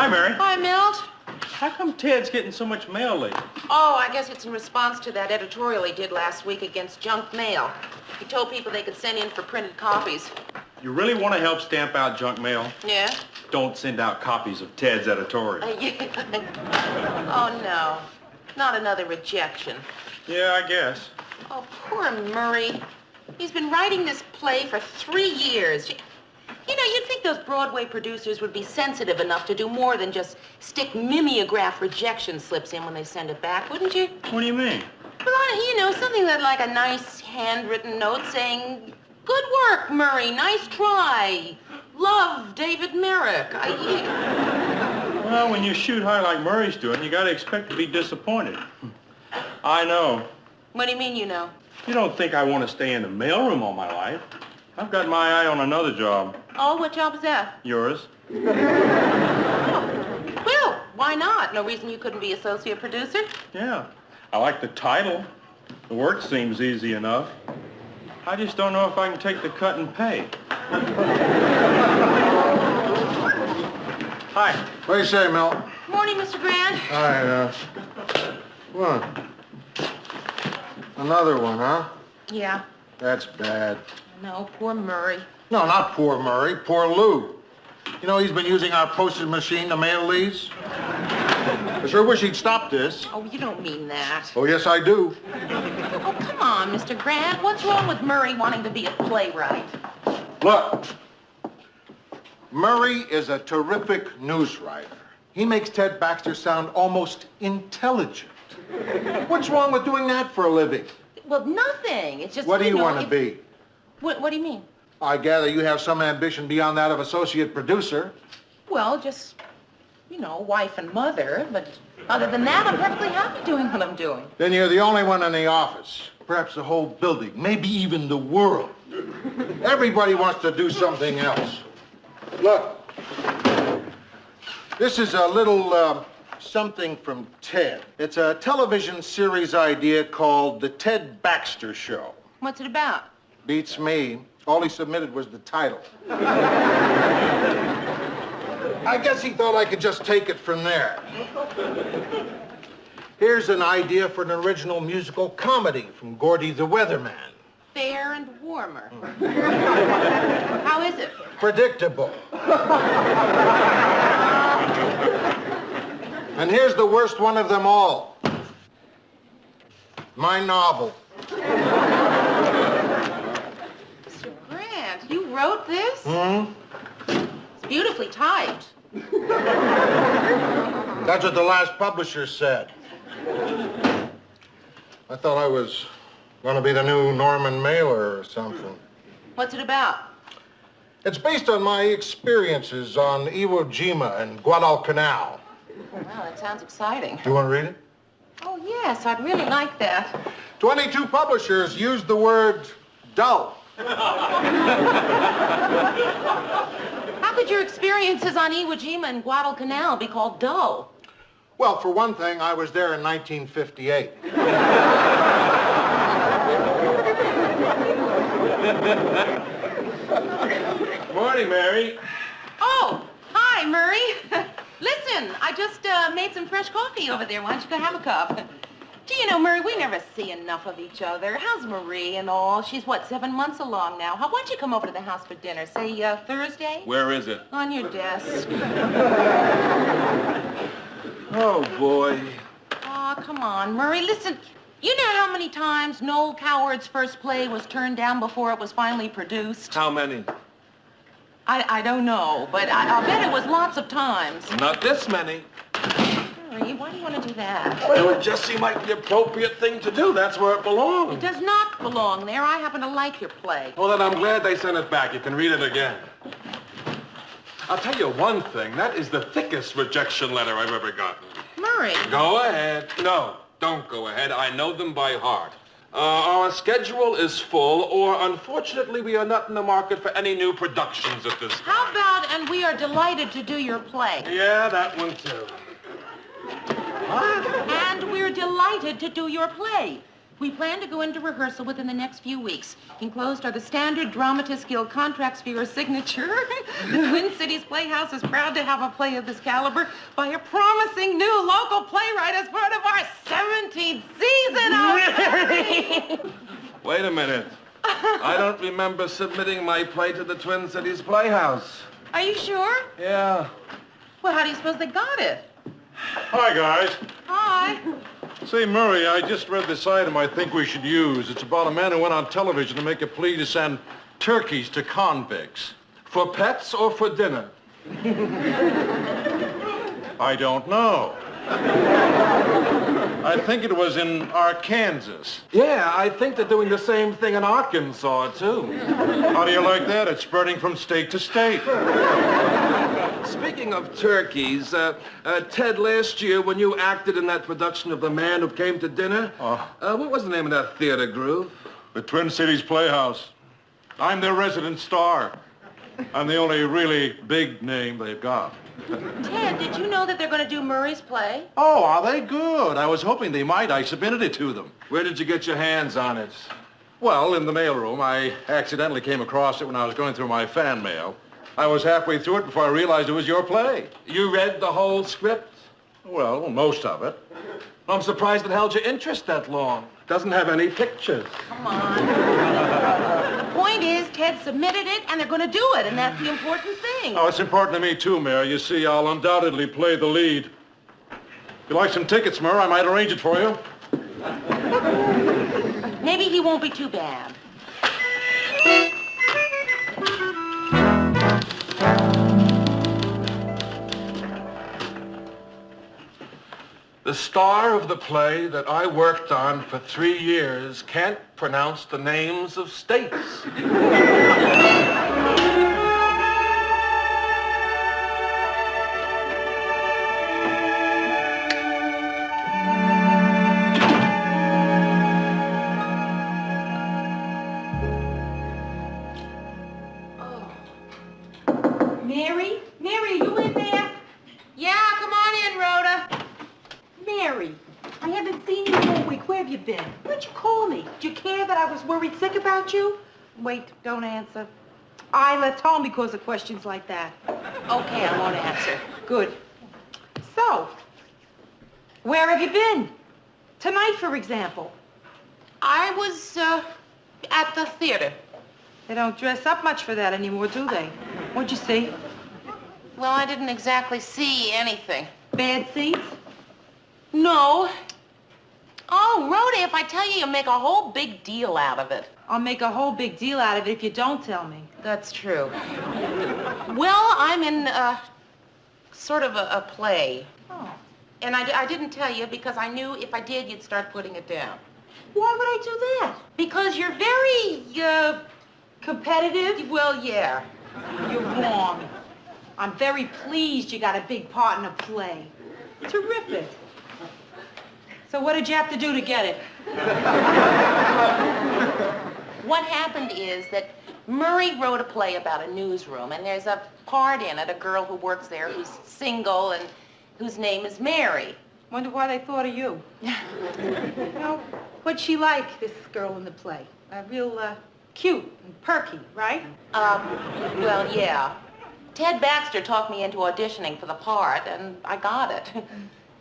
Hi, Mary. Hi, Milt. How come Ted's getting so much mail lately? Oh, I guess it's in response to that editorial he did last week against junk mail. He told people they could send in for printed copies. You really want to help stamp out junk mail? Yeah? Don't send out copies of Ted's editorial. Oh, no. Not another rejection. Yeah, I guess. Oh, poor Murray. He's been writing this play for 3 years. You know, you'd think those Broadway producers would be sensitive enough to do more than just stick mimeograph rejection slips in when they send it back, wouldn't you? What do you mean? Well, something like a nice handwritten note saying, "Good work, Murray. Nice try. Love, David Merrick." Well, when you shoot high like Murray's doing, you got to expect to be disappointed. I know. What do you mean, you know? You don't think I want to stay in the mailroom all my life. I've got my eye on another job. Oh, what job is that? Yours. Oh. Well, why not? No reason you couldn't be associate producer? Yeah. I like the title. The work seems easy enough. I just don't know if I can take the cut and pay. Hi. What do you say, Milt? Morning, Mr. Grant. Hi, what? Another one, huh? Yeah. That's bad. No, poor Murray. No, not poor Murray, poor Lou. You know, he's been using our postage machine to mail these. I sure wish he'd stop this. Oh, you don't mean that. Oh, yes, I do. Oh, come on, Mr. Grant. What's wrong with Murray wanting to be a playwright? Look, Murray is a terrific news writer. He makes Ted Baxter sound almost intelligent. What's wrong with doing that for a living? Well, nothing. It's just, What do you want to be? What do you mean? I gather you have some ambition beyond that of associate producer. Well, just, wife and mother. But other than that, I'm perfectly happy doing what I'm doing. Then you're the only one in the office. Perhaps the whole building, maybe even the world. Everybody wants to do something else. Look, this is a little something from Ted. It's a television series idea called The Ted Baxter Show. What's it about? Beats me. All he submitted was the title. I guess he thought I could just take it from there. Here's an idea for an original musical comedy from Gordy the Weatherman. Fair and warmer. How is it? Predictable. And here's the worst one of them all. My novel. Mr. Grant, you wrote this? Hmm? It's beautifully typed. That's what the last publisher said. I thought I was going to be the new Norman Mailer or something. What's it about? It's based on my experiences on Iwo Jima and Guadalcanal. Oh, wow, that sounds exciting. Do you want to read it? Oh, yes, I'd really like that. 22 publishers used the word dull. How could your experiences on Iwo Jima and Guadalcanal be called dull? Well, for one thing, I was there in 1958. Morning, Mary. Oh, hi, Murray. Listen, I just made some fresh coffee over there. Why don't you go have a cup? Do you know, Murray, we never see enough of each other. How's Marie and all? She's, 7 months along now. Why don't you come over to the house for dinner? Say, Thursday? Where is it? On your desk. Oh, boy. Oh, come on, Murray. Listen, you know how many times Noel Coward's first play was turned down before it was finally produced? How many? I don't know, but I'll bet it was lots of times. Not this many. Murray, why do you want to do that? Well, it just seemed like the appropriate thing to do. That's where it It belongs. does not belong there. I happen to like your play. Well, then I'm glad they sent it back. You can read it again. I'll tell you one thing. That is the thickest rejection letter I've ever gotten. Murray. Go ahead. No, don't go ahead. I know them by heart. Our schedule is full, or unfortunately, we are not in the market for any new productions at this time. How about, and we are delighted to do your play. Yeah, that one too. What? And we're delighted to do your play. We plan to go into rehearsal within the next few weeks. Enclosed are the standard Dramatists Guild contracts for your signature. The Twin Cities Playhouse is proud to have a play of this caliber by a promising new local playwright as part of our 17th season. Wait a minute. I don't remember submitting my play to the Twin Cities Playhouse. Are you sure? Yeah. Well, how do you suppose they got it? Hi, guys. Hi. Say, Murray, I just read this item I think we should use. It's about a man who went on television to make a plea to send turkeys to convicts. For pets or for dinner? I don't know. I think it was in Arkansas. Yeah, I think they're doing the same thing in Arkansas, too. How do you like that? It's spreading from state to state. Speaking of turkeys, Ted, last year when you acted in that production of The Man Who Came to Dinner, what was the name of that theater, Groove? The Twin Cities Playhouse. I'm their resident star. I'm the only really big name they've got. Ted, did you know that they're going to do Murray's play? Oh, are they good? I was hoping they might. I submitted it to them. Where did you get your hands on it? Well, in the mailroom. I accidentally came across it when I was going through my fan mail. I was halfway through it before I realized it was your play. You read the whole script? Well, most of it. I'm surprised it held your interest that long. Doesn't have any pictures. Come on. The point is, Ted submitted it, and they're going to do it, and that's the important thing. Oh, it's important to me, too, Mayor. You see, I'll undoubtedly play the lead. If you like some tickets, Mayor, I might arrange it for you. Maybe he won't be too bad. The star of the play that I worked on for 3 years can't pronounce the names of states. Mary? Mary, are you in there? Yeah, come on in, Rhoda. Mary, I haven't seen you all week. Where have you been? Why'd you call me? Do you care that I was worried sick about you? Wait, don't answer. I left home because of questions like that. Okay, I won't answer. Good. So, where have you been? Tonight, for example. I was, at the theater. They don't dress up much for that anymore, do they? What'd you see? Well, I didn't exactly see anything. Bad seats? No. Oh, Rhoda, if I tell you, you'll make a whole big deal out of it. I'll make a whole big deal out of it if you don't tell me. That's true. Well, I'm in, sort of a play. Oh. And I didn't tell you because I knew if I did, you'd start putting it down. Why would I do that? Because you're very, competitive? Well, yeah. You're wrong. I'm very pleased you got a big part in a play. Terrific. So what did you have to do to get it? What happened is that Murray wrote a play about a newsroom, and there's a part in it, a girl who works there who's single and whose name is Mary. Wonder why they thought of you. You know, what'd she like, this girl in the play? Real, cute and perky, right? Well, yeah. Ted Baxter talked me into auditioning for the part, and I got it.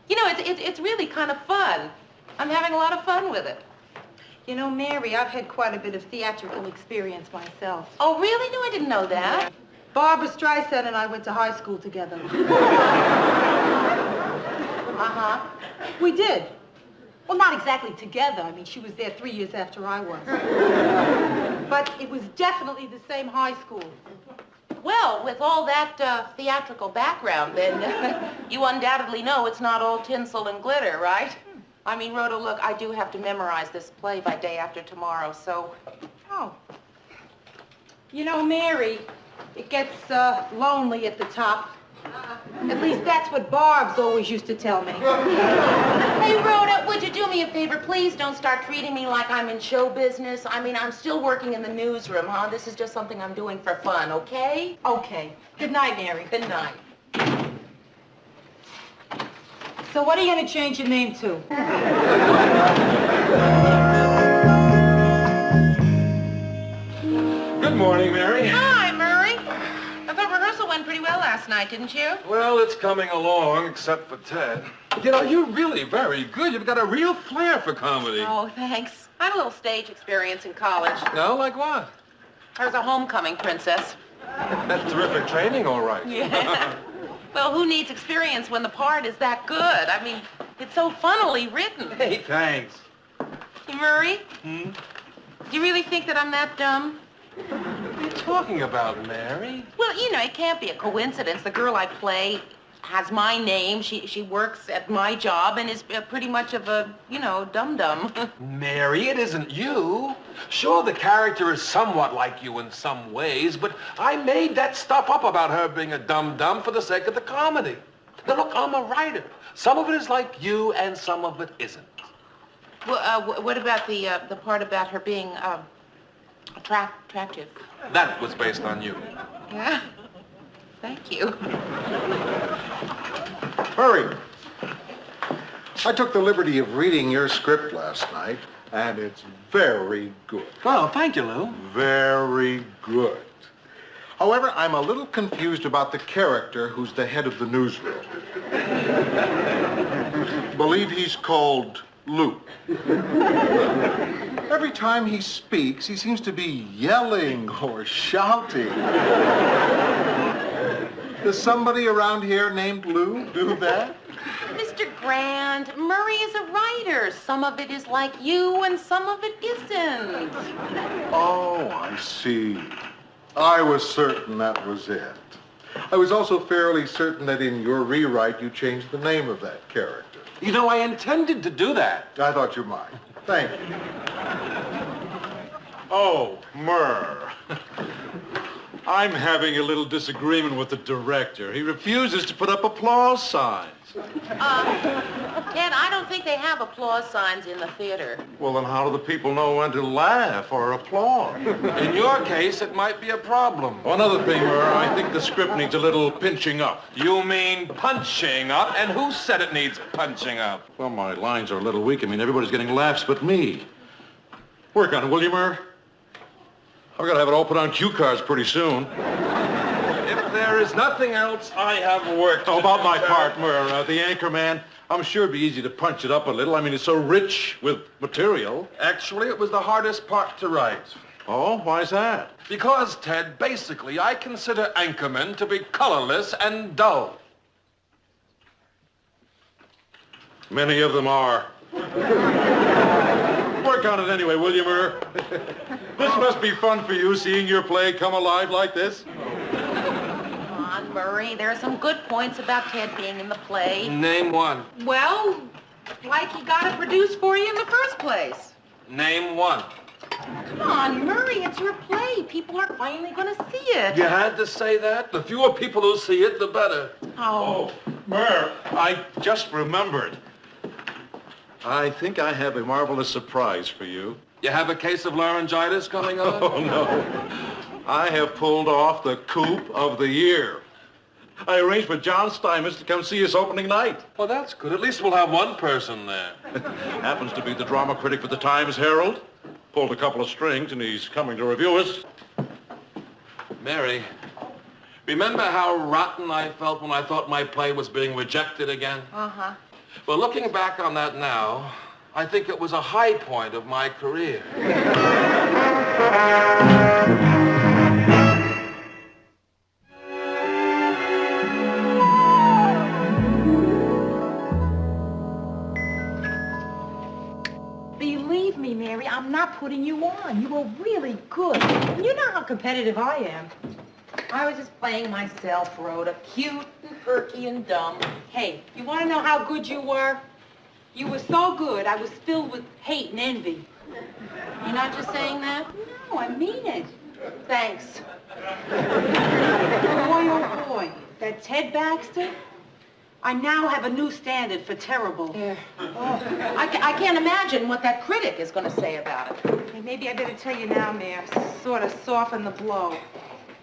You know, it's really kind of fun. I'm having a lot of fun with it. You know, Mary, I've had quite a bit of theatrical experience myself. Oh, really? No, I didn't know that. Barbara Streisand and I went to high school together. Uh-huh. We did. Well, not exactly together. I mean, she was there 3 years after I was. But it was definitely the same high school. Well, with all that theatrical background, then you undoubtedly know it's not all tinsel and glitter, right? I mean, Rhoda, look, I do have to memorize this play by day after tomorrow, so... Oh. You know, Mary, it gets lonely at the top. At least that's what Barb's always used to tell me. Hey, Rhoda, would you do me a favor? Please don't start treating me like I'm in show business. I mean, I'm still working in the newsroom, huh? This is just something I'm doing for fun, okay? Okay. Good night, Mary. Good night. So what are you going to change your name to? morning, Mary. Hi, Murray. I thought rehearsal went pretty well last night, didn't you? Well, it's coming along, except for Ted. You know, you're really very good. You've got a real flair for comedy. Oh, thanks. I had a little stage experience in college. No, like what? I was a homecoming princess. That's terrific training, all right. Yeah. Well, who needs experience when the part is that good? I mean, it's so funnily written. Hey, thanks. Hey, Murray? Do you really think that I'm that dumb? What are you talking about, Mary? Well, you know, it can't be a coincidence. The girl I play has my name. She works at my job and is pretty much of a, you know, dum-dum. Mary, it isn't you. Sure, the character is somewhat like you in some ways, but I made that stuff up about her being a dum-dum for the sake of the comedy. Now, look, I'm a writer. Some of it is like you, and some of it isn't. Well, what about the part about her being attractive? That was based on you. Yeah. Thank you. Hurry. I took the liberty of reading your script last night, and it's very good. Well, thank you, Lou. Very good. However, I'm a little confused about the character who's the head of the newsroom. Believe he's called Lou. Every time he speaks, he seems to be yelling or shouting. Does somebody around here named Lou do that? Mr. Grant, Murray is a writer. Some of it is like you and some of it isn't. Oh, I see. I was certain that was it. I was also fairly certain that in your rewrite you changed the name of that character. You know, I intended to do that. I thought you might. Thank you. Oh, Murr. I'm having a little disagreement with the director. He refuses to put up applause signs. Ken, I don't think they have applause signs in the theater. Well, then how do the people know when to laugh or applaud? In your case, it might be a problem. One other thing, Murr, I think the script needs a little pinching up. You mean punching up? And who said it needs punching up? Well, my lines are a little weak. I mean, everybody's getting laughs but me. Work on it, will you, Murr? I've got to have it all put on cue cards pretty soon. If there is nothing else, I have work to How about do, my sir. part, Murr? The anchor man? I'm sure it'd be easy to punch it up a little. I mean, it's so rich with material. Actually, it was the hardest part to write. Oh, why's that? Because, Ted, basically, I consider anchormen to be colorless and dull. Many of them are. Work on it anyway, will you, Murr? This must be fun for you, seeing your play come alive like this. Come on, Murray. There are some good points about Ted being in the play. Name one. Well, like he got it produced for you in the first place. Name one. Come on, Murray, it's your play. People are finally going to see it. You had to say that? The fewer people who see it, the better. Oh. Murr, I just remembered. I think I have a marvelous surprise for you. You have a case of laryngitis coming on? Oh, no. I have pulled off the coup of the year. I arranged for John Steinmetz to come see us opening night. Well, that's good. At least we'll have one person there. Happens to be the drama critic for the Times Herald. Pulled a couple of strings, and he's coming to review us. Mary, remember how rotten I felt when I thought my play was being rejected again? Uh-huh. Well, looking back on that now, I think it was a high point of my career. Believe me, Mary, I'm not putting you on. You were really good. And you know how competitive I am. I was just playing myself, Rhoda. Cute and perky and dumb. Hey, you want to know how good you were? You were so good, I was filled with hate and envy. You're not just saying that? No, I mean it. Thanks. Boy, oh boy, that Ted Baxter, I now have a new standard for terrible. Yeah. Oh, I can't imagine what that critic is going to say about it. Hey, maybe I better tell you now, Mayor, sort of soften the blow.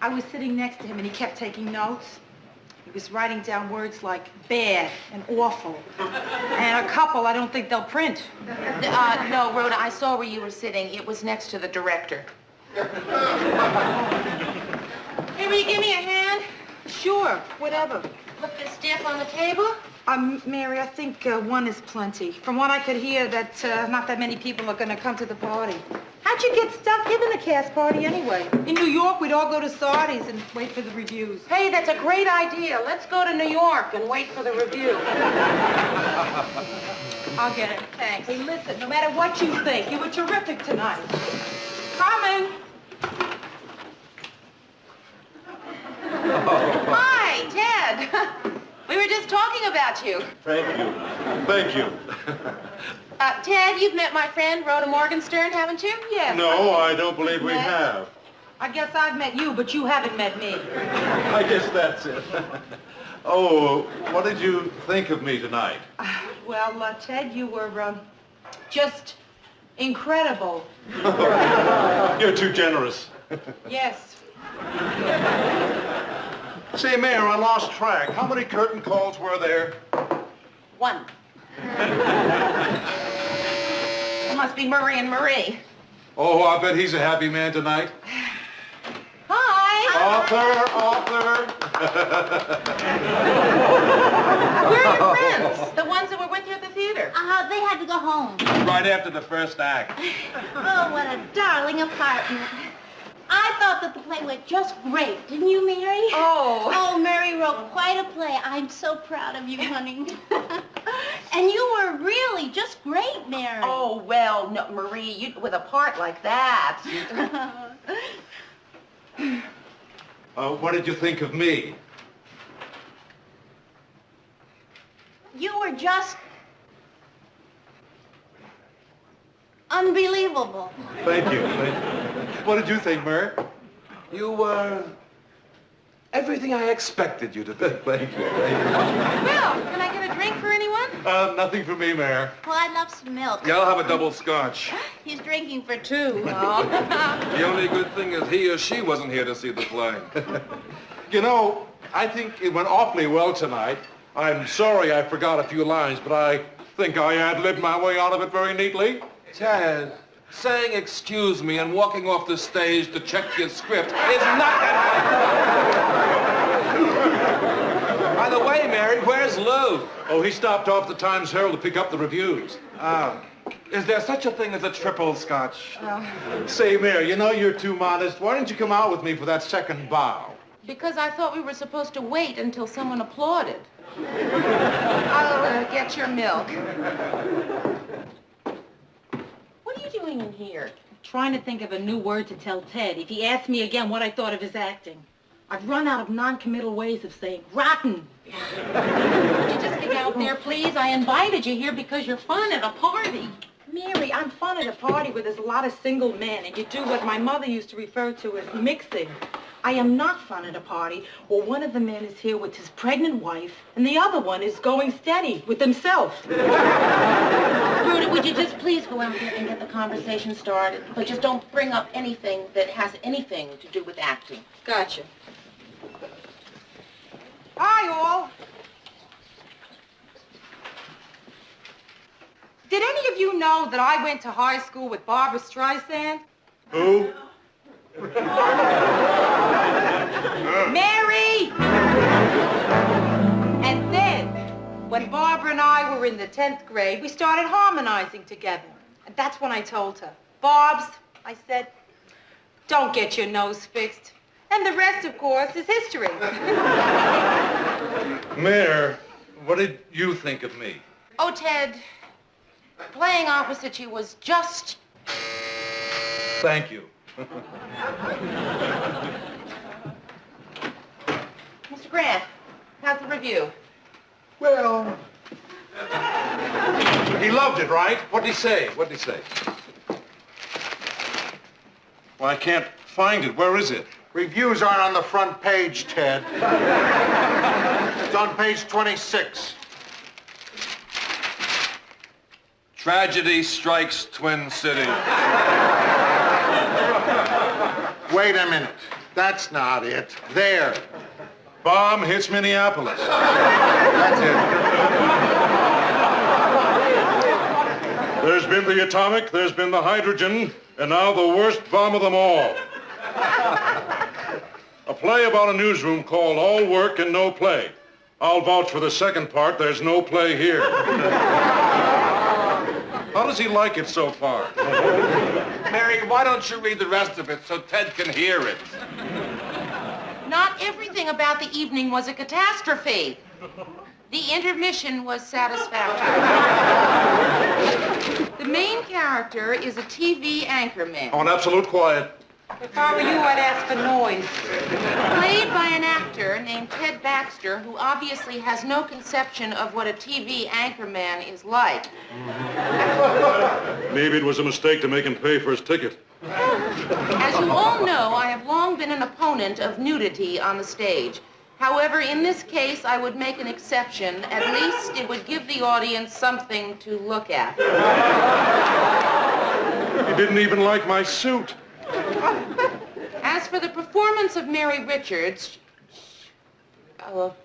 I was sitting next to him and he kept taking notes. He was writing down words like bad and awful. And a couple I don't think they'll print. No, Rhoda, I saw where you were sitting. It was next to the director. Hey, will you give me a hand? Sure, whatever. Put this stuff on the table. Mary, I think one is plenty. From what I could hear, that not that many people are going to come to the party. How'd you get stuck giving a cast party anyway? In New York, we'd all go to Sardi's and wait for the reviews. Hey, that's a great idea. Let's go to New York and wait for the review. I'll get it. Thanks. Hey, listen, no matter what you think, you were terrific tonight. Coming. Hi, Ted. We were just talking about you. Thank you. Thank you. Ted, you've met my friend, Rhoda Morgenstern, haven't you? Yes. No, I don't believe we Yes. have. I guess I've met you, but you haven't met me. I guess that's it. Oh, what did you think of me tonight? Well, Ted, you were just incredible. You're too generous. Yes. Say, Mayor, I lost track. How many curtain calls were there? One. It must be Murray and Marie. Oh, I bet he's a happy man tonight. Hi. Author. Where are your friends? The ones that were with you at the theater? They had to go home. Right after the first act. Oh, what a darling apartment. I thought that the play went just great, didn't you, Mary? Oh. Oh, Mary wrote quite a play. I'm so proud of you, honey. And you were really just great, Mary. Oh, well, no, Marie, you, with a part like that. What did you think of me? You were just unbelievable. Thank you. What did you think, Mary? You were everything I expected you to be. Thank you. Well, can I get a drink for anyone? Nothing for me, Mayor. Well, I'd love some milk. Yeah, I'll have a double scotch. He's drinking for two. The only good thing is he or she wasn't here to see the play. You know, I think it went awfully well tonight. I'm sorry I forgot a few lines, but I think I ad-libbed my way out of it very neatly. Ted, saying excuse me and walking off the stage to check your script is not that. By the way, Mary, where's Lou? Oh, he stopped off the Times Herald to pick up the reviews. Is there such a thing as a triple scotch? Say, Mayor, you know you're too modest. Why didn't you come out with me for that second bow? Because I thought we were supposed to wait until someone applauded. I'll get your milk. What are you doing in here? Trying to think of a new word to tell Ted if he asked me again what I thought of his acting. I've run out of non-committal ways of saying rotten. Would you just get out there, please? I invited you here because you're fun at a party. Mary, I'm fun at a party where there's a lot of single men and you do what my mother used to refer to as mixing. I am not fun at a party where one of the men is here with his pregnant wife and the other one is going steady with himself. Rhoda, would you just please go out there and get the conversation started? But just don't bring up anything that has anything to do with acting. Gotcha. Hi, all. Did any of you know that I went to high school with Barbara Streisand? Who? Mary! And then, when Barbara and I were in the 10th grade, we started harmonizing together. And that's when I told her, Barbs, I said, don't get your nose fixed. And the rest, of course, is history. Mayor, what did you think of me? Oh, Ted, playing opposite you was just... Thank you. Mr. Grant, how's the review? Well... He loved it, right? What'd he say? What'd he say? Well, I can't find it. Where is it? Reviews aren't on the front page, Ted. It's on page 26. Tragedy strikes Twin Cities. Wait a minute. That's not it. There. Bomb hits Minneapolis. That's it. There's been the atomic, there's been the hydrogen, And now the worst bomb of them all. A play about a newsroom called All Work and No Play. I'll vouch for the second part. There's no play here. How does he like it so far? Mary, why don't you read the rest of it so Ted can hear it? Not everything about the evening was a catastrophe. The intermission was satisfactory. The main character is a TV anchorman. On absolute quiet. If I were you, I'd ask for noise. Played by an actor named Ted Baxter, who obviously has no conception of what a TV anchorman is like. Maybe it was a mistake to make him pay for his ticket. As you all know, I have long been an opponent of nudity on the stage. However, in this case, I would make an exception. At least it would give the audience something to look at. He didn't even like my suit. As for the performance of Mary Richards, well,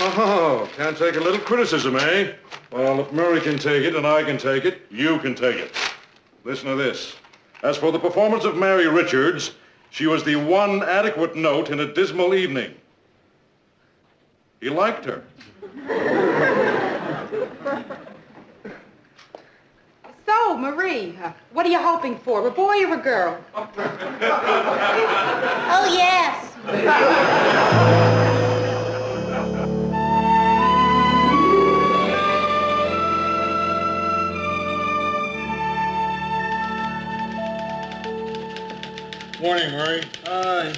Oh, can't take a little criticism, eh? Well, if Murray can take it and I can take it, you can take it. Listen to this. As for the performance of Mary Richards, she was the one adequate note in a dismal evening. He liked her. So, Marie, what are you hoping for, a boy or a girl? Oh, yes. Morning, Murray. Hi.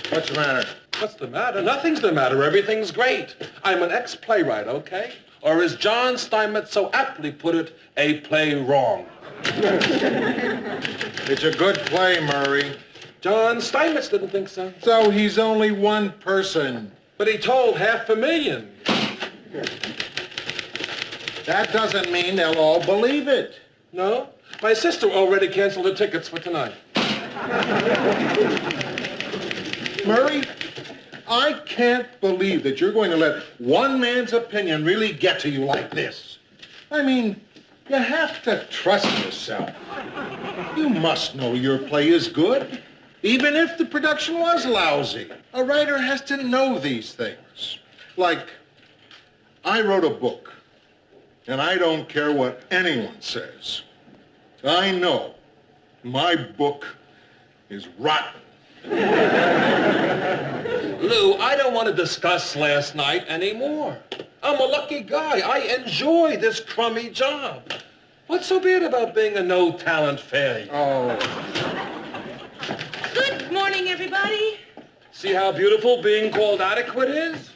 What's the matter? What's the matter? Nothing's the matter. Everything's great. I'm an ex-playwright, okay? Or as John Steinmetz so aptly put it, a play wrong. It's a good play, Murray. John Steinmetz didn't think so. So he's only one person. But he told $500,000. That doesn't mean they'll all believe it. No? My sister already canceled her tickets for tonight. Murray, I can't believe that you're going to let one man's opinion really get to you like this. I mean, you have to trust yourself. You must know your play is good, even if the production was lousy. A writer has to know these things. Like, I wrote a book, and I don't care what anyone says. I know my book is rotten. Lou, I don't want to discuss last night anymore. I'm a lucky guy. I enjoy this crummy job. What's so bad about being a no-talent failure? Oh, good morning, everybody. See how beautiful being called adequate is?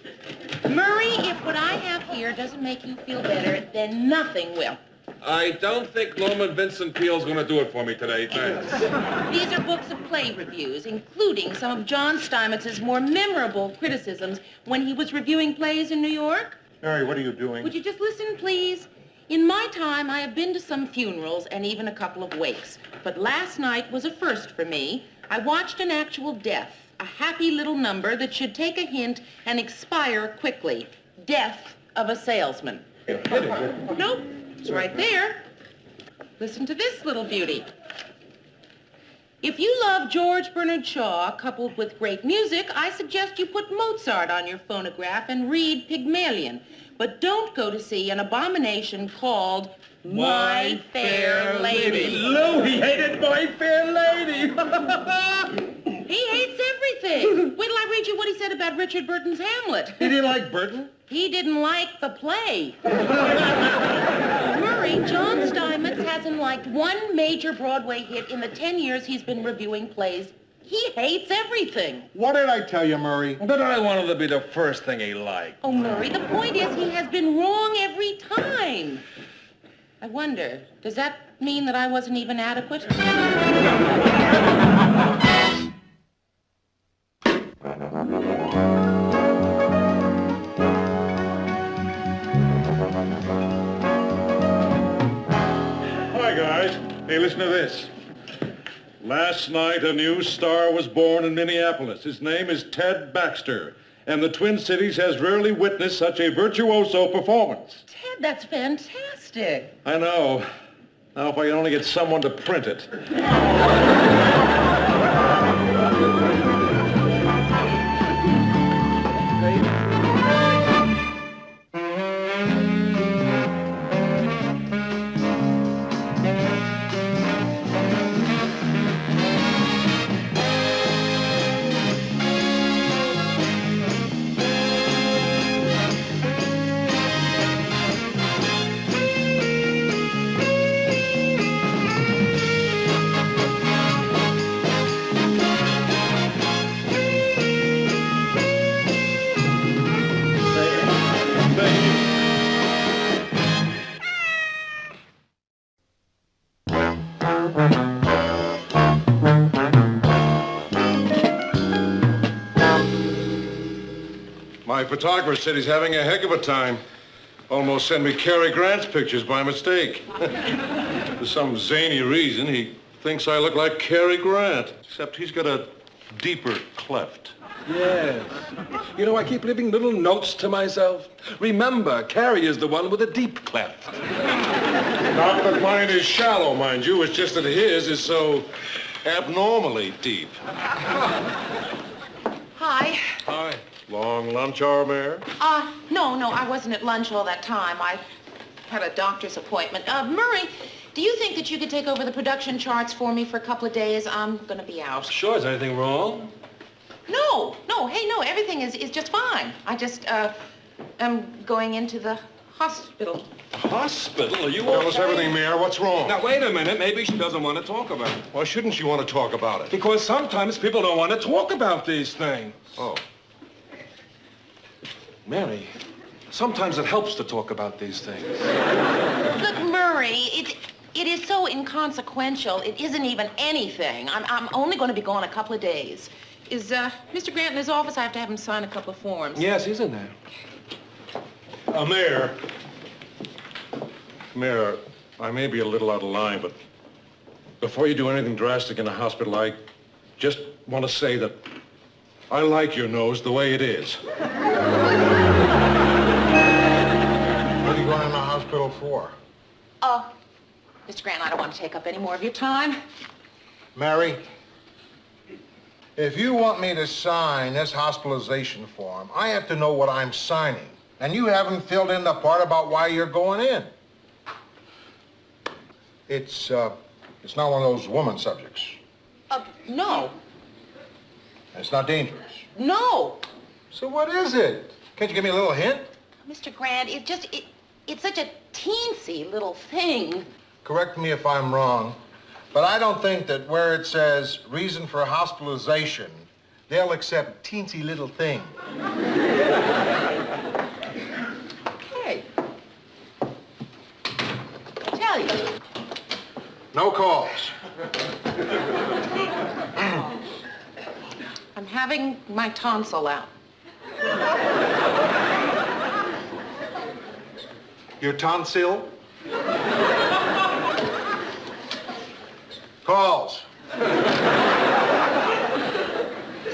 Murray, if what I have here doesn't make you feel better, then nothing will. I don't think Norman Vincent Peale's going to do it for me today, thanks. These are books of play reviews, including some of John Steinmetz's more memorable criticisms when he was reviewing plays in New York. Mary, what are you doing? Would you just listen, please? In my time, I have been to some funerals and even a couple of wakes. But last night was a first for me. I watched an actual death, a happy little number that should take a hint and expire quickly. Death of a salesman. Nope, it's right there. Listen to this little beauty. If you love George Bernard Shaw coupled with great music, I suggest you put Mozart on your phonograph and read Pygmalion. But don't go to see an abomination called My Fair Lady. Lou, he hated My Fair Lady. He hates everything. Wait till I read you what he said about Richard Burton's Hamlet. He didn't like Burton? He didn't like the play. Murray, John Steinmetz hasn't liked one major Broadway hit in the 10 years he's been reviewing plays. He hates everything. What did I tell you, Murray? But I wanted to be the first thing he liked. Oh, Murray, the point is he has been wrong every time. I wonder, does that mean that I wasn't even adequate? Hi, guys. Hey, listen to this. Last night, a new star was born in Minneapolis. His name is Ted Baxter, and the Twin Cities has rarely witnessed such a virtuoso performance. Ted, that's fantastic. I know. Now, if I can only get someone to print it. My photographer said he's having a heck of a time. Almost sent me Cary Grant's pictures by mistake. For some zany reason, he thinks I look like Cary Grant, except he's got a deeper cleft. Yes. You know, I keep leaving little notes to myself. Remember, Carrie is the one with a deep cleft. Not that mine is shallow, mind you. It's just that his is so abnormally deep. Hi. Hi. Long lunch hour, Mayor? No, I wasn't at lunch all that time. I had a doctor's appointment. Murray, do you think that you could take over the production charts for me for a couple of days? I'm gonna be out. Sure, is anything wrong? No, everything is just fine. I just, am going into the hospital. Hospital? Are you Tell us everything, Mayor. What's wrong? Now, wait a minute. Maybe she doesn't want to talk about it. Why shouldn't you want to talk about it? Because sometimes people don't want to talk about these things. Oh. Mary, sometimes it helps to talk about these things. Look, Murray, it is so inconsequential. It isn't even anything. I'm only going to be gone a couple of days. Is Mr. Grant in his office? I have to have him sign a couple of forms. Yes, he's in there. Mayor, I may be a little out of line, but before you do anything drastic in the hospital, I just want to say that I like your nose the way it is. What are you going in the hospital for? Mr. Grant, I don't want to take up any more of your time. Mary, if you want me to sign this hospitalization form, I have to know what I'm signing. And you haven't filled in the part about why you're going in. It's not one of those woman subjects. No. It's not dangerous. No. So what is it? Can't you give me a little hint? Mr. Grant, it's such a teensy little thing. Correct me if I'm wrong, but I don't think that where it says reason for hospitalization, they'll accept teensy little thing. Okay. I tell you. No calls. I'm having my tonsil out. Your tonsil? Calls.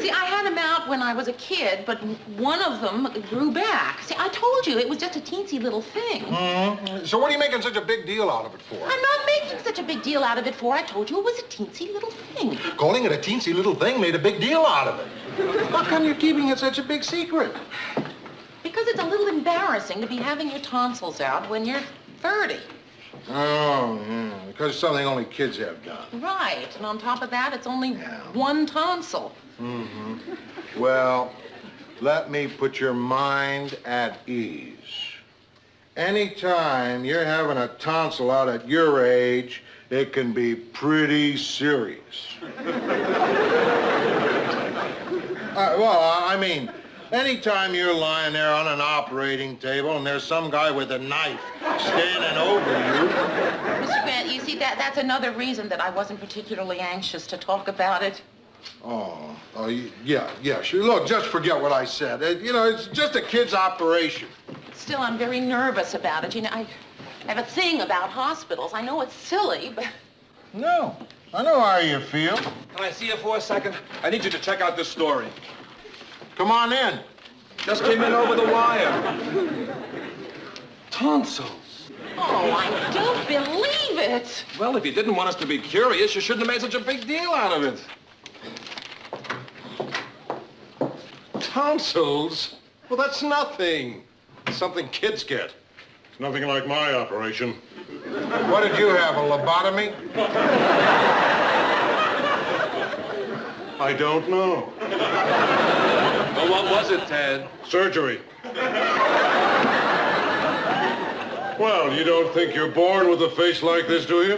See, I had them out when I was a kid, but one of them grew back. See, I told you, it was just a teensy little thing. Mm-hmm. So what are you making such a big deal out of it for? I'm not making such a big deal out of it for. I told you it was a teensy little thing. Calling it a teensy little thing made a big deal out of it. How come you're keeping it such a big secret? Because it's a little embarrassing to be having your tonsils out when you're 30. Oh, yeah, because it's something only kids have done. Right, and on top of that, it's only one tonsil. Mm-hmm. Well, let me put your mind at ease. Anytime you're having a tonsil out at your age, it can be pretty serious. I mean, anytime you're lying there on an operating table and there's some guy with a knife standing over you. Mr. Grant, you see, that's another reason that I wasn't particularly anxious to talk about it. Yeah, sure. Look, just forget what I said. It's just a kid's operation. Still, I'm very nervous about it. You know, I have a thing about hospitals. I know it's silly, but... No, I know how you feel. Can I see you for a second? I need you to check out this story. Come on in. Just came in over the wire. Tonsils. Oh, I don't believe it. Well, if you didn't want us to be curious, you shouldn't have made such a big deal out of it. Tonsils? Well, that's nothing. It's something kids get. It's nothing like my operation. What did you have, a lobotomy? I don't know. Well, what was it, Ted? Surgery. Well, you don't think you're born with a face like this, do you?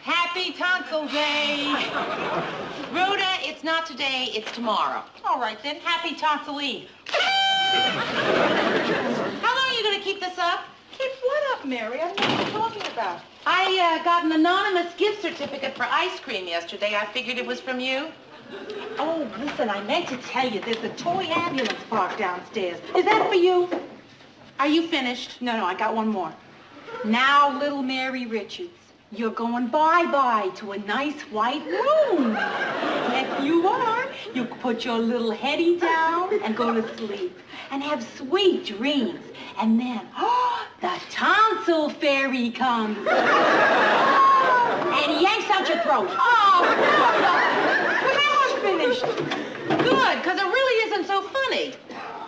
Happy Tonsil Day. Rhoda, it's not today, it's tomorrow. All right, then. Happy Tonsil Eve. How long are you going to keep this up? Keep what up, Mary? I don't know what you're talking about. I got an anonymous gift certificate for ice cream yesterday. I figured it was from you. Oh, listen, I meant to tell you, there's a toy ambulance parked downstairs. Is that for you? Are you finished? No, I got one more. Now, little Mary Richards, you're going bye-bye to a nice white room. Yes, you are. You put your little heady down and go to sleep and have sweet dreams. And then, the tonsil fairy comes and yanks out your throat. Oh, Well, now I'm finished. good, because it really isn't so funny.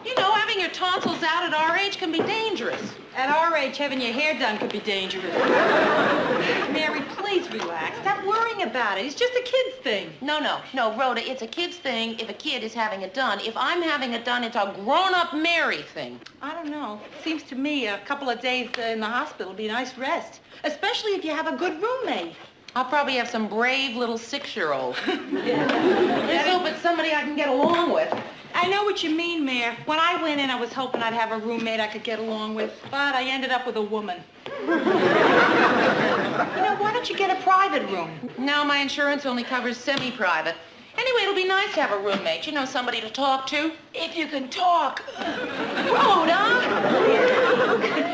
You know, having your tonsils out at our age can be dangerous. At our age, having your hair done could be dangerous. Mary, please relax. Stop worrying about it. It's just a kid's thing. No, Rhoda, it's a kid's thing if a kid is having it done. If I'm having it done, it's a grown-up Mary thing. I don't know. Seems to me a couple of days in the hospital would be a nice rest, especially if you have a good roommate. I'll probably have some brave little 6-year-old. Let's hope it's somebody I can get along with. I know what you mean, Mayor. When I went in, I was hoping I'd have a roommate I could get along with, but I ended up with a woman. Why don't you get a private room? No, my insurance only covers semi-private. Anyway, it'll be nice to have a roommate. You know, somebody to talk to. If you can talk. Rhoda!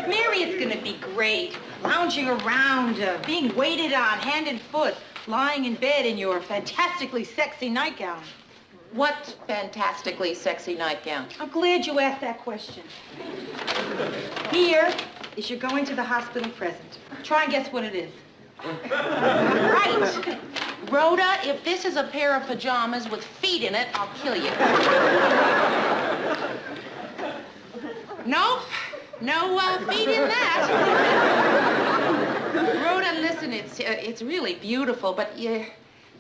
Mary, it's gonna be great. Lounging around, being waited on hand and foot, lying in bed in your fantastically sexy nightgown. What fantastically sexy nightgown. I'm glad you asked that question. Here is your going to the hospital present. Try and guess what it is. Right. Rhoda, if this is a pair of pajamas with feet in it, I'll kill you. Nope. No feet in that. Rhoda, listen, it's really beautiful, but you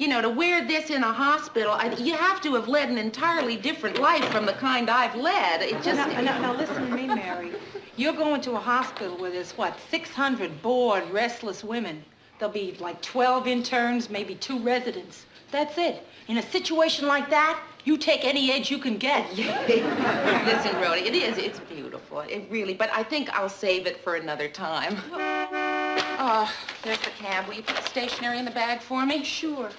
know, to wear this in a hospital, you have to have led an entirely different life from the kind I've led. It just... Now listen to me, Mary. You're going to a hospital where there's, 600 bored, restless women. There'll be like 12 interns, maybe 2 residents. That's it. In a situation like that, you take any edge you can get. Listen, Rhoda, it's beautiful. It really, but I think I'll save it for another time. Oh, there's the cab. Will you put the stationery in the bag for me? Sure.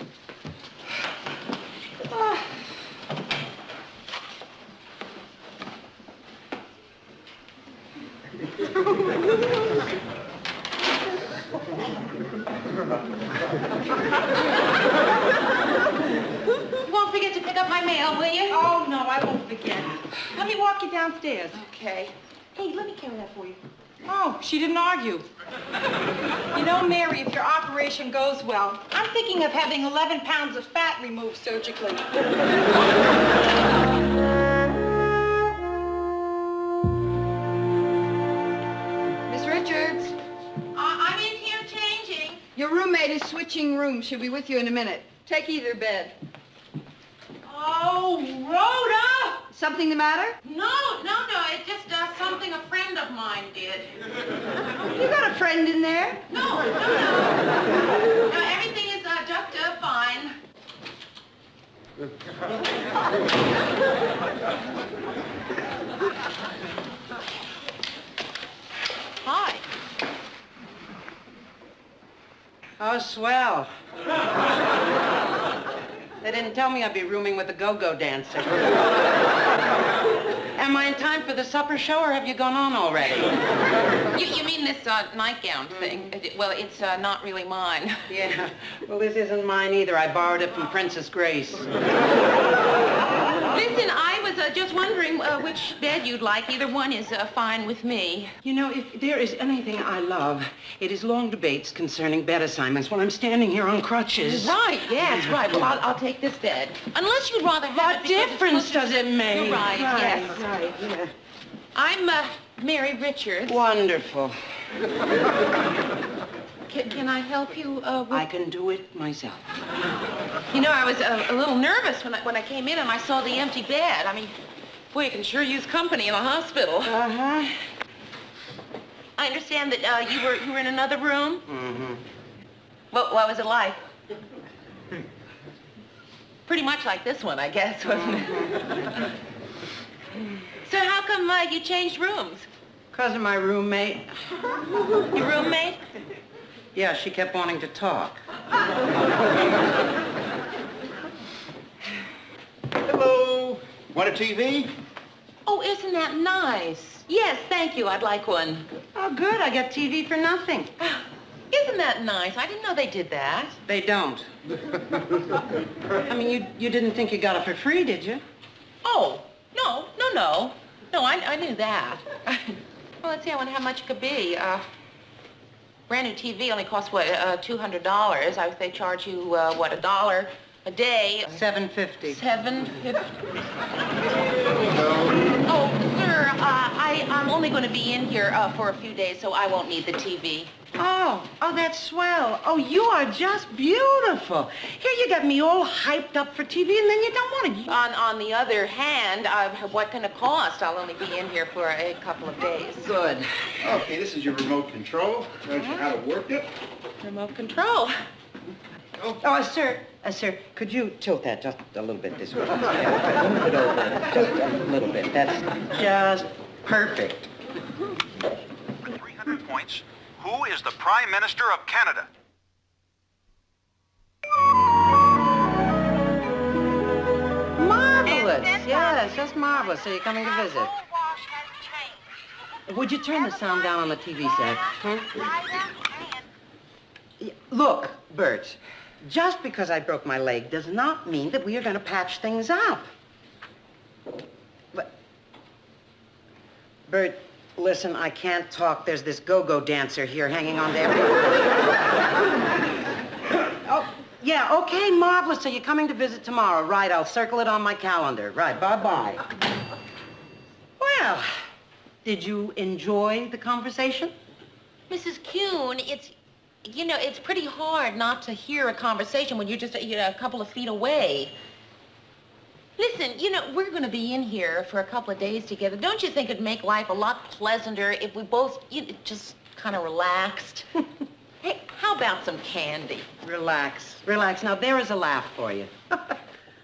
You won't forget to pick up my mail, will you? Oh, no, I won't forget. Let me walk you downstairs. Okay. Hey, let me carry that for you. Oh, she didn't argue. You know, Mary, if your operation goes well, I'm thinking of having 11 pounds of fat removed surgically. Miss Richards, I'm in here changing. your roommate is switching rooms. She'll be with you in a minute. Take either bed. Oh, Rhoda! Something the matter? No, it's just something a friend of mine did. You got a friend in there? No, everything is just fine. Hi. Oh, swell. They didn't tell me I'd be rooming with a go-go dancer. Am I in time for the supper show, or have you gone on already? You mean this nightgown thing? Well, it's not really mine. Yeah. Well, this isn't mine either. I borrowed it from Princess Grace. Listen, I was just wondering which bed you'd like. Either one is fine with me. You know, if there is anything I love, it is long debates concerning bed assignments when I'm standing here on crutches. Right, yes, right. Well, I'll take this bed. Unless you'd rather have What it because it's difference supposed does it make? You're right, yes. Right, yeah. I'm Mary Richards. Wonderful. Can I help you with... I can do it myself. You know, I was a little nervous when I came in and I saw the empty bed. I mean, boy, you can sure use company in a hospital. Uh-huh. I understand that you were in another room? Mm-hmm. What was it like? Pretty much like this one, I guess, wasn't it? So how come you changed rooms? Because of my roommate. Your roommate? Yeah, she kept wanting to talk. Hello. Want a TV? Oh, isn't that nice? Yes, thank you. I'd like one. Oh, good. I get TV for nothing. Isn't that nice? I didn't know they did that. They don't. I mean, you didn't think you got it for free, did you? Oh, no. No, I knew that. Well, let's see, I wonder how much it could be. Brand new TV only costs, what, $200. I think they charge you, what, $1 a day? $7.50. $7.50. Oh, sir, I'm only going to be in here for a few days, so I won't need the TV. Oh, that's swell. Oh, you are just beautiful. Here you got me all hyped up for TV, and then you don't want to... On the other hand, what can it cost? I'll only be in here for a couple of days. Good. Okay, this is your remote control. Shows you how to work it. Remote control. Oh, sir, could you tilt that just a little bit this way? Move it over just a little bit. That's just perfect. 300 points. Who is the Prime Minister of Canada? Marvelous. Yes, just marvelous. So you're coming to visit. Would you turn the sound down on the TV set? Huh? Look, Bert, just because I broke my leg does not mean that we are going to patch things up. But, Bert, listen, I can't talk. There's this go-go dancer here hanging on to everything. Oh, yeah, okay, marvelous. So you're coming to visit tomorrow. Right, I'll circle it on my calendar. Right, bye-bye. Well, did you enjoy the conversation? Mrs. Kuhn, it's pretty hard not to hear a conversation when you're just a couple of feet away. Listen, we're going to be in here for a couple of days together. Don't you think it'd make life a lot pleasanter if we both just kind of relaxed? Hey, how about some candy? Relax. Now, there is a laugh for you.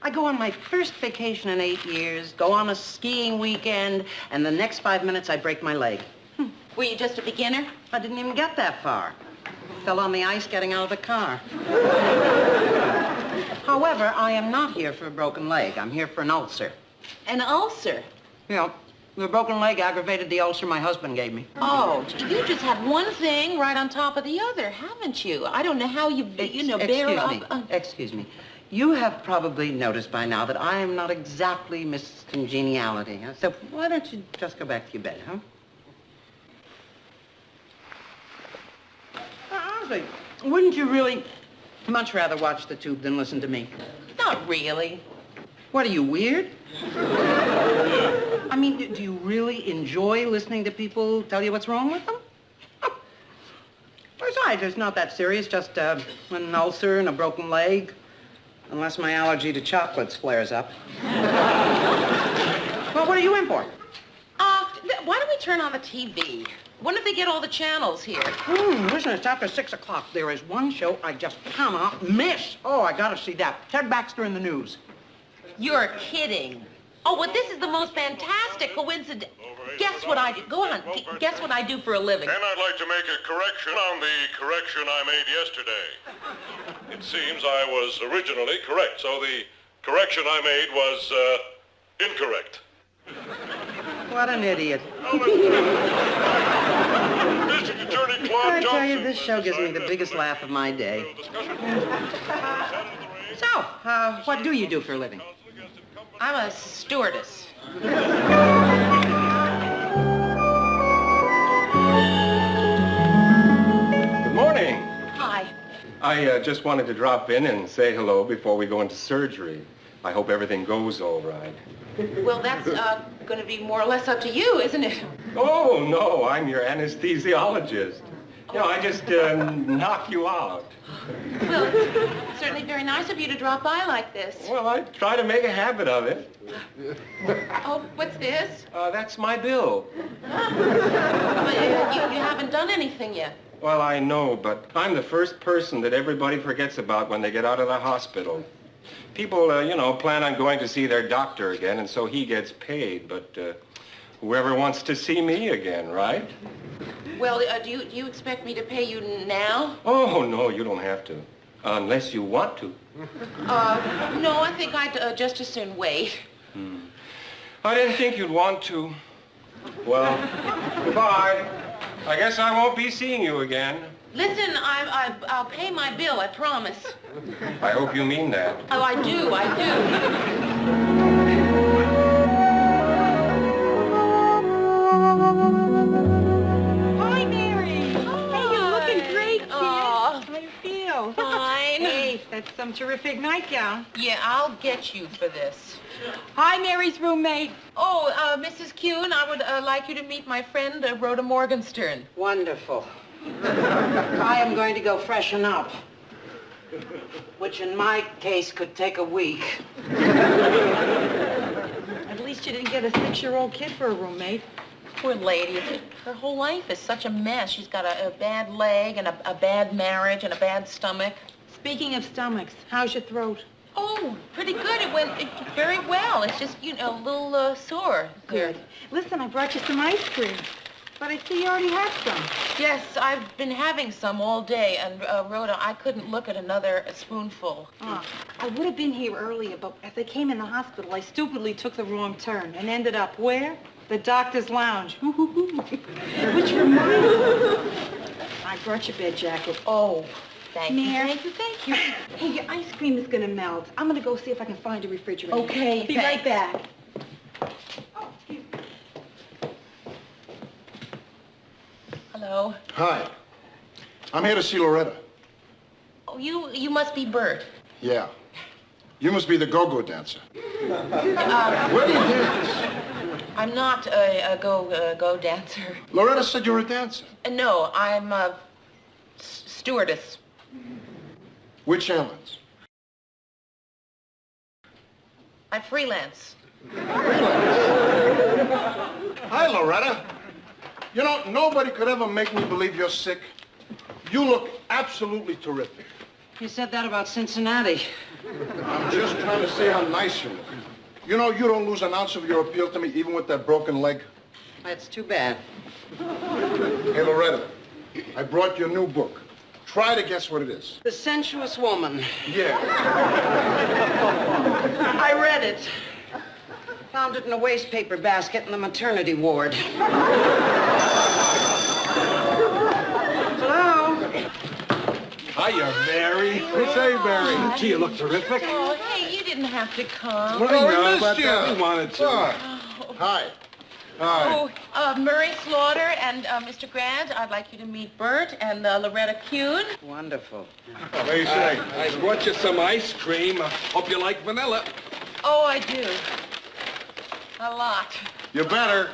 I go on my first vacation in 8 years, go on a skiing weekend, and the next 5 minutes I break my leg. Were you just a beginner? I didn't even get that far. Fell on the ice getting out of the car. However, I am not here for a broken leg. I'm here for an ulcer. An ulcer? Yeah, the broken leg aggravated the ulcer my husband gave me. Oh, you just have one thing right on top of the other, haven't you? I don't know how you bear up... Excuse me. You have probably noticed by now that I am not exactly Miss Congeniality. Huh? So why don't you just go back to your bed, huh? Honestly, wouldn't you really much rather watch the tube than listen to me? Not really. What, are you weird? I mean, do you really enjoy listening to people tell you what's wrong with them? Besides, it's not that serious, just an ulcer and a broken leg. Unless my allergy to chocolates flares up. Well, what are you in for? Why don't we turn on the TV? When did they get all the channels here? Listen, it's after 6 o'clock. There is one show I just cannot miss. Oh, I gotta see that. Ted Baxter in the news. You're kidding. Oh, well, this is the most fantastic coincidence. Guess what I do? Go on. Guess what I do for a living. And I'd like to make a correction on the correction I made yesterday. It seems I was originally correct, so the correction I made was incorrect. What an idiot. District Attorney Claude I tell you, Johnson this show was gives me the decided biggest as laugh of my day. discussion. So, what do you do for a living? I'm a stewardess. Good morning. Hi. I just wanted to drop in and say hello before we go into surgery. I hope everything goes all right. Well, that's going to be more or less up to you, isn't it? Oh, no, I'm your anesthesiologist. You know, I just knock you out. Well, it's certainly very nice of you to drop by like this. Well, I try to make a habit of it. Oh, what's this? That's my bill. But, you haven't done anything yet. Well, I know, but I'm the first person that everybody forgets about when they get out of the hospital. People, plan on going to see their doctor again, and so he gets paid, but whoever wants to see me again, right? Well, do you expect me to pay you now? Oh, no, you don't have to. Unless you want to. No, I think I'd just as soon wait. I didn't think you'd want to. Well, goodbye. I guess I won't be seeing you again. Listen, I'll pay my bill, I promise. I hope you mean that. Oh, I do. Hi, Mary. Hey, you're looking great, kid. Aw. How do you feel? Fine. Hey, that's some terrific nightgown. Yeah, I'll get you for this. Hi, Mary's roommate. Oh, Mrs. Kuhn, I would like you to meet my friend, Rhoda Morgenstern. Wonderful. I am going to go freshen up, which in my case could take a week. At least you didn't get a 6-year-old kid for a roommate. Poor lady. Her whole life is such a mess. She's got a bad leg and a bad marriage and a bad stomach. Speaking of stomachs, how's your throat? Oh, pretty good. It went very well. It's just, a little sore. Good. Listen, I brought you some ice cream. But I see you already had some. Yes, I've been having some all day, and Rhoda, I couldn't look at another spoonful. I would have been here earlier, but as I came in the hospital, I stupidly took the wrong turn and ended up where? The doctor's lounge. Which reminds me, I brought your bed jacket. Oh, thank you. Mary, thank you. Hey, your ice cream is gonna melt. I'm gonna go see if I can find a refrigerator. Okay, Be right thanks. back. Hello. Hi. I'm here to see Loretta. Oh, you must be Bert. Yeah. You must be the go-go dancer. Where do you dance? I'm not a go dancer. Loretta said you were a dancer. No, I'm a stewardess. Which airlines? I freelance. Hi, Loretta. You know, nobody could ever make me believe you're sick. You look absolutely terrific. You said that about Cincinnati. I'm just trying to say how nice you look. You know, you don't lose an ounce of your appeal to me, even with that broken leg. That's too bad. Hey, Loretta, I brought you a new book. Try to guess what it is. The Sensuous Woman. Yeah. I read it. Found it in a waste paper basket in the maternity ward. Hello? Hiya, Mary. Say, Barry. Gee, you look terrific. Oh, hey, you didn't have to come. Well, I know, we but missed you. we wanted to. Hi. Hi. Hi. Oh, Murray Slaughter and Mr. Grant, I'd like you to meet Bert and Loretta Kuhn. Wonderful. What do you say? I brought you some ice cream. Hope you like vanilla. Oh, I do. A lot. You better.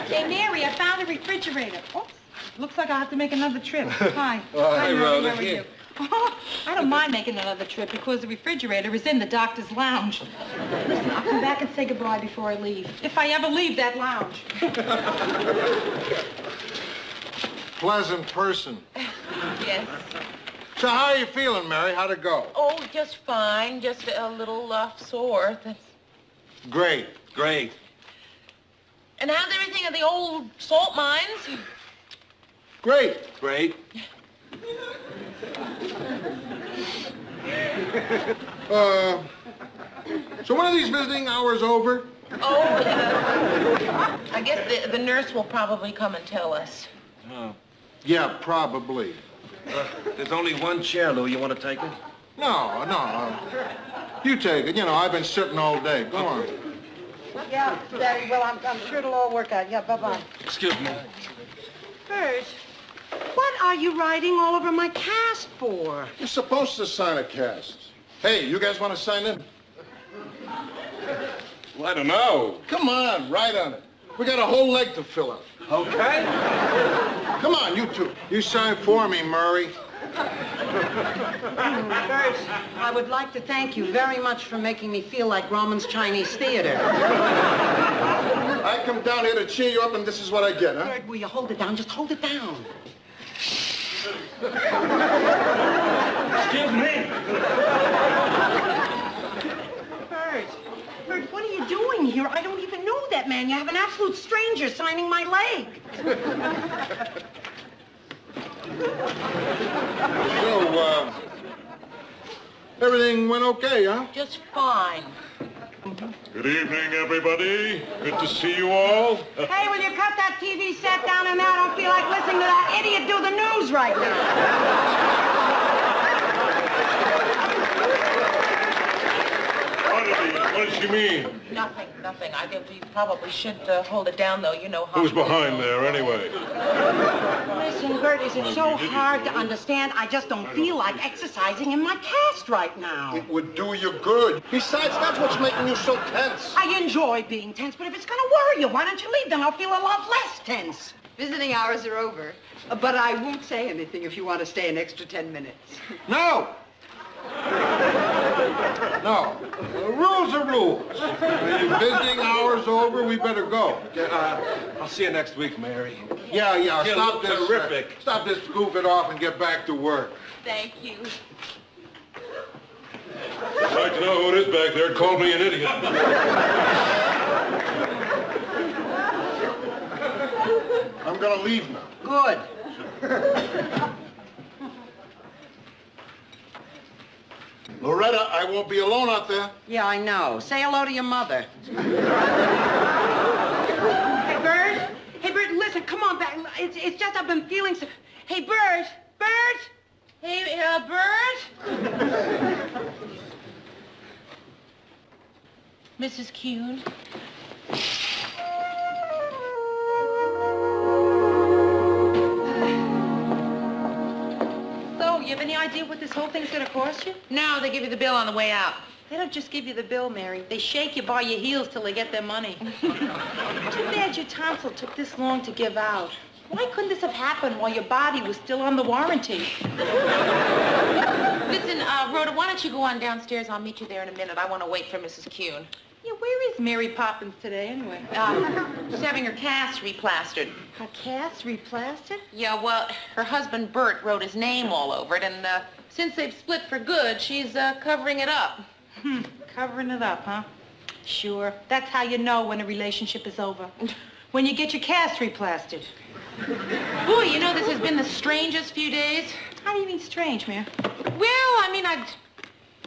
Hey, Mary, I found a refrigerator. Oops. Looks like I'll have to make another trip. Hi. Hi, Mary. Rhoda. How are you? Oh, I don't mind making another trip because the refrigerator is in the doctor's lounge. Listen, I'll come back and say goodbye before I leave. If I ever leave that lounge. Pleasant person. Yes. So how are you feeling, Mary? How'd it go? Oh, just fine. Just a little sore. Great. Great. And how's everything at the old salt mines? Great. Great. So when are these visiting hours over? Oh, I guess the nurse will probably come and tell us. Oh. Yeah, probably. There's only one chair, Lou. You want to take it? No. You take it. You know, I've been sitting all day. Go on. Yeah, Daddy, well, I'm sure it'll all work out. Yeah, bye-bye. Excuse me. Bert, what are you writing all over my cast for? You're supposed to sign a cast. Hey, you guys want to sign in? Well, I don't know. Come on, write on it. We got a whole leg to fill up. Okay. Come on, you two. You sign for me, Murray. Bert, I would like to thank you very much for making me feel like Grauman's Chinese Theater. I come down here to cheer you up, and this is what I get, huh? Bert, will you hold it down? Just hold it down. Excuse me. Bert, what are you doing here? I don't even know that man. You have an absolute stranger signing my leg. So, everything went okay, huh? Just fine. Good evening, everybody. Good to see you all. Hey, will you cut that TV set down and I don't feel like listening to that idiot do the news right now. What does she mean? Nothing. I guess we probably should hold it down, though. You know how... Who's behind there, anyway? Listen, Bert, is it so hard to understand? I just don't feel like exercising in my cast right now. It would do you good. Besides, that's what's making you so tense. I enjoy being tense, but if it's gonna worry you, why don't you leave? Then I'll feel a lot less tense. Visiting hours are over, but I won't say anything if you want to stay an extra 10 minutes. No! No. Rules are rules. Visiting hours over, we better go. I'll see you next week, Mary. Yeah, You stop look this. terrific. Stop this goofing off and get back to work. Thank you. I'd like to know who it is back there. Called me an idiot. I'm gonna leave now. Good. Loretta, I won't be alone out there. Yeah, I know. Say hello to your mother. Hey, Bert, listen, come on back. It's just I've been feeling so... Hey, Bert! Hey, Bert? Mrs. Kuhn? So, you have any idea what this whole thing's gonna cost you? No, they give you the bill on the way out. They don't just give you the bill, Mary. They shake you by your heels till they get their money. Too bad your tonsil took this long to give out. Why couldn't this have happened while your body was still on the warranty? Listen, Rhoda, why don't you go on downstairs? I'll meet you there in a minute. I want to wait for Mrs. Kuhn. Yeah, where is Mary Poppins today, anyway? She's having her cast replastered. Her cast replastered? Yeah, well, her husband, Bert, wrote his name all over it, and since they've split for good, she's covering it up. Covering it up, huh? Sure. That's how you know when a relationship is over. When you get your cast replastered. Boy, you know, this has been the strangest few days. How do you mean strange, Mary? Well, I mean, I'd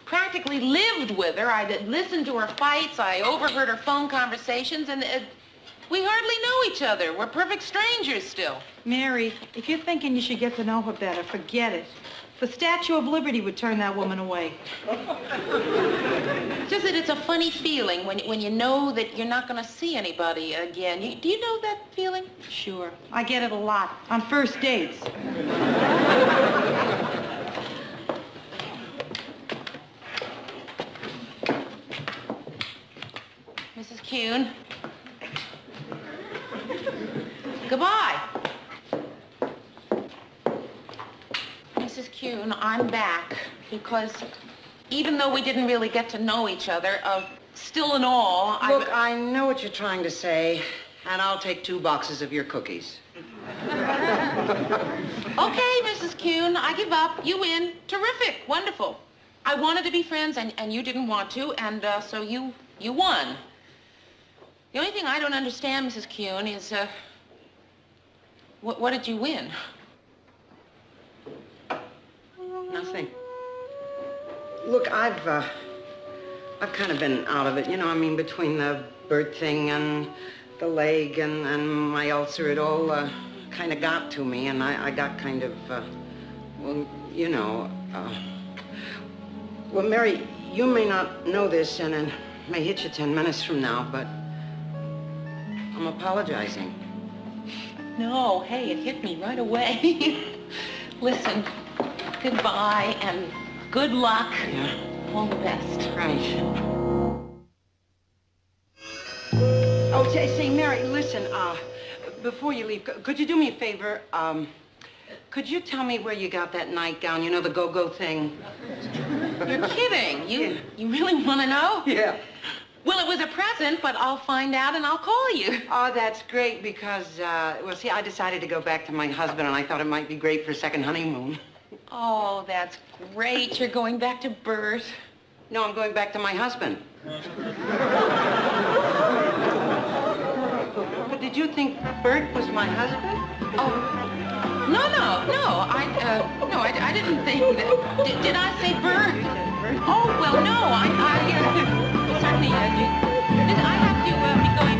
practically lived with her. I'd listened to her fights. I overheard her phone conversations, and we hardly know each other. We're perfect strangers still. Mary, if you're thinking you should get to know her better, forget it. The Statue of Liberty would turn that woman away. Just that it's a funny feeling when you know that you're not going to see anybody again. Do you know that feeling? Sure. I get it a lot. On first dates. Mrs. Kuhn. Goodbye. Mrs. Kuhn, I'm back because even though we didn't really get to know each other, still in all, Look, I know what you're trying to say, and I'll take 2 boxes of your cookies. Okay, Mrs. Kuhn, I give up. You win. Terrific. Wonderful. I wanted to be friends, and you didn't want to, and so you won. The only thing I don't understand, Mrs. Kuhn, is, what did you win? Nothing. Look, I've kind of been out of it, you know, I mean, between the bird thing and the leg and my ulcer, it all kind of got to me, and I got kind of, well, you know, well, Mary, you may not know this, and it may hit you 10 minutes from now, but I'm apologizing. No, hey, it hit me right away. Listen, goodbye and good luck. Yeah. All the best. Right. Oh, say, Mary, listen, before you leave, could you do me a favor? Could you tell me where you got that nightgown, you know, the go-go thing? You're kidding. You really want to know? Yeah. Well, it was a present, but I'll find out and I'll call you. Oh, that's great because, well, see, I decided to go back to my husband, and I thought it might be great for a second honeymoon. Oh, that's great. You're going back to Bert. No, I'm going back to my husband. But did you think Bert was my husband? Oh, no. I didn't think that. Did I say Bert? Oh, well, no. Certainly, I have to be going